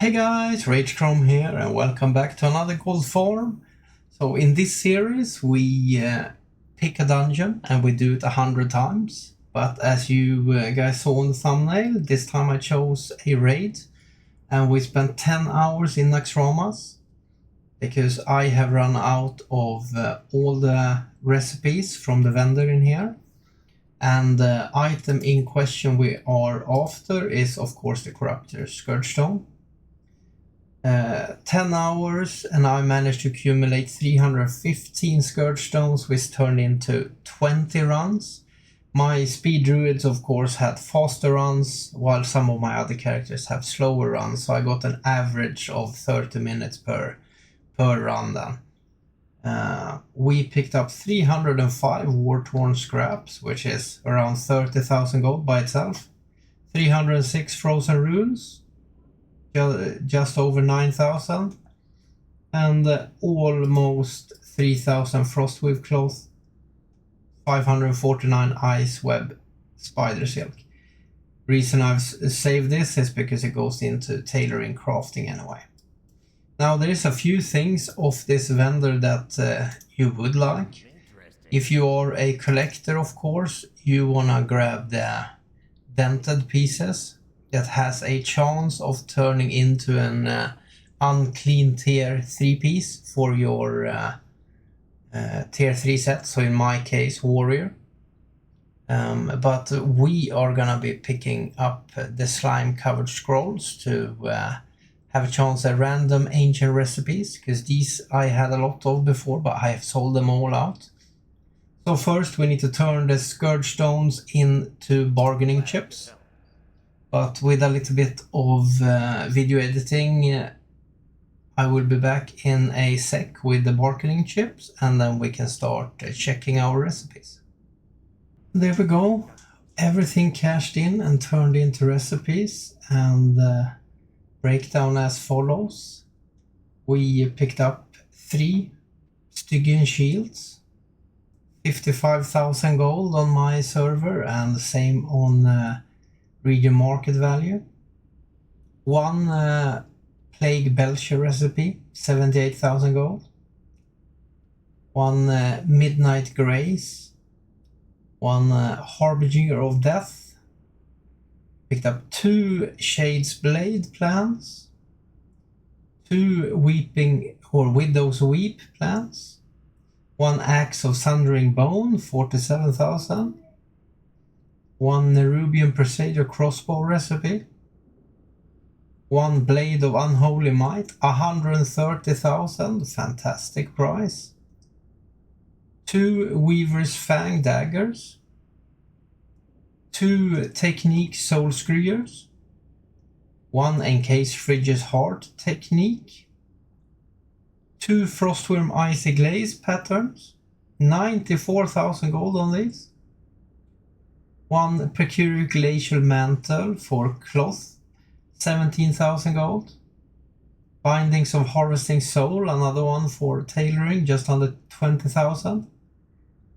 Hey guys, Ragechrome here and welcome back to another gold farm. So in this series we pick a dungeon and we do it 100 times. But as you guys saw in the thumbnail, this time I chose a raid and we spent 10 hours in Naxxramas because I have run out of all the recipes from the vendor in here. And the item in question we are after is of course the Corruptor's Scourgestone. 10 hours and I managed to accumulate 315 Scourge Stones, which turned into 20 runs. My speed druids of course had faster runs, while some of my other characters have slower runs, so I got an average of 30 minutes per run then. We picked up 305 war-torn scraps, which is around 30,000 gold by itself. 306 frozen runes, just over 9,000, and almost 3,000 frostweave cloth, 549 ice web spider silk. Reason I've saved this is because it goes into tailoring crafting anyway. Now there is a few things of this vendor that you would like. If you are a collector, of course, you wanna grab the dented pieces that has a chance of turning into an unclean tier 3 piece for your tier 3 set, so in my case warrior. But we are gonna be picking up the slime covered scrolls to have a chance at random ancient recipes, because these I had a lot of before but I have sold them all out. So first we need to turn the Scourge Stones into bargaining chips. But with a little bit of video editing, I will be back in a sec with the bargaining chips, and then we can start checking our recipes. There we go. Everything cashed in and turned into recipes, and breakdown as follows. We picked up 3 Stygian shields, 55,000 gold on my server, and the same on region market value. 1 Plague Belcher recipe, 78,000 gold. 1 Midnight Grace. 1 Harbinger of Death. Picked up 2 Shades Blade plants. 2 Weeping or Widow's Weep plants. 1 Axe of Sundering Bone, 47,000. 1 Nerubian Presager crossbow recipe. 1 Blade of Unholy Might, 130,000, fantastic price. 2 Weaver's Fang daggers. 2 Technique Soul Screwers. 1 Encased Frigid's Heart technique. 2 Frostworm Icy Glaze patterns, 94,000 gold on these. 1 Precurial Glacial Mantle for cloth, 17,000 gold. Bindings of Harvesting Soul, another one for tailoring, just under 20,000.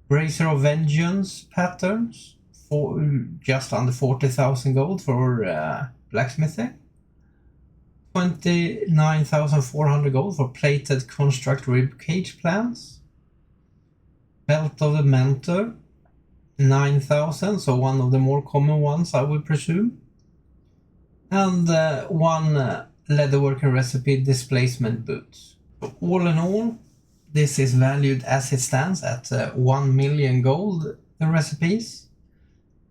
Bracer of Vengeance patterns, for just under 40,000 gold for blacksmithing. 29,400 gold for plated construct ribcage plans. Belt of the Mentor, 9,000, so one of the more common ones I would presume. And 1 leatherworking recipe displacement boots. So all in all, this is valued as it stands at 1 million gold, the recipes,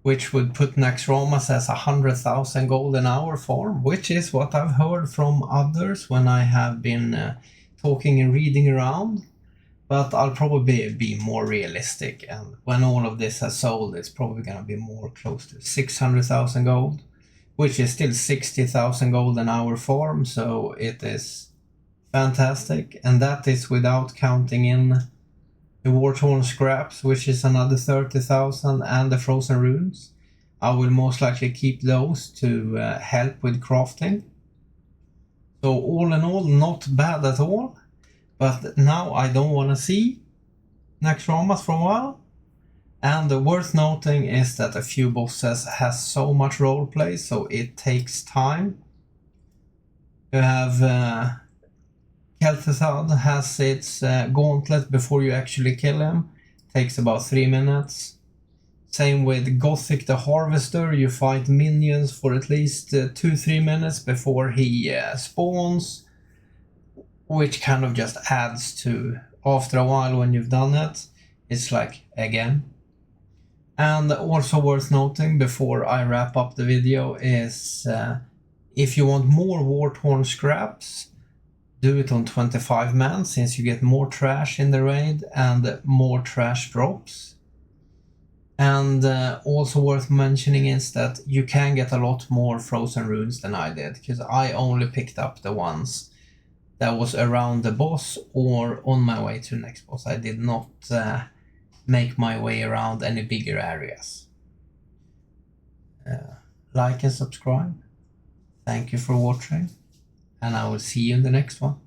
which would put Naxxramas as 100,000 gold an hour farm, which is what I've heard from others when I have been talking and reading around. But I'll probably be more realistic, and when all of this has sold, it's probably going to be more close to 600,000 gold, which is still 60,000 gold an hour farm, so it is fantastic. And that is without counting in the war-torn scraps, which is another 30,000, and the frozen runes. I will most likely keep those to help with crafting. So all in all, not bad at all. But now I don't want to see Naxxramas for a while. And worth noting is that a few bosses has so much roleplay, so it takes time. You have Kel'Thuzad has its gauntlet before you actually kill him. Takes about 3 minutes. Same with Gothic the Harvester. You fight minions for at least 2-3 minutes before he spawns, which kind of just adds to, after a while when you've done it, it's like again. And also worth noting before I wrap up the video is if you want more War-Torn scraps, do it on 25 man, since you get more trash in the raid and more trash drops. And also worth mentioning is that you can get a lot more frozen runes than I did, because I only picked up the ones that was around the boss or on my way to the next boss. I did not make my way around any bigger areas. Like and subscribe. Thank you for watching, and I will see you in the next one.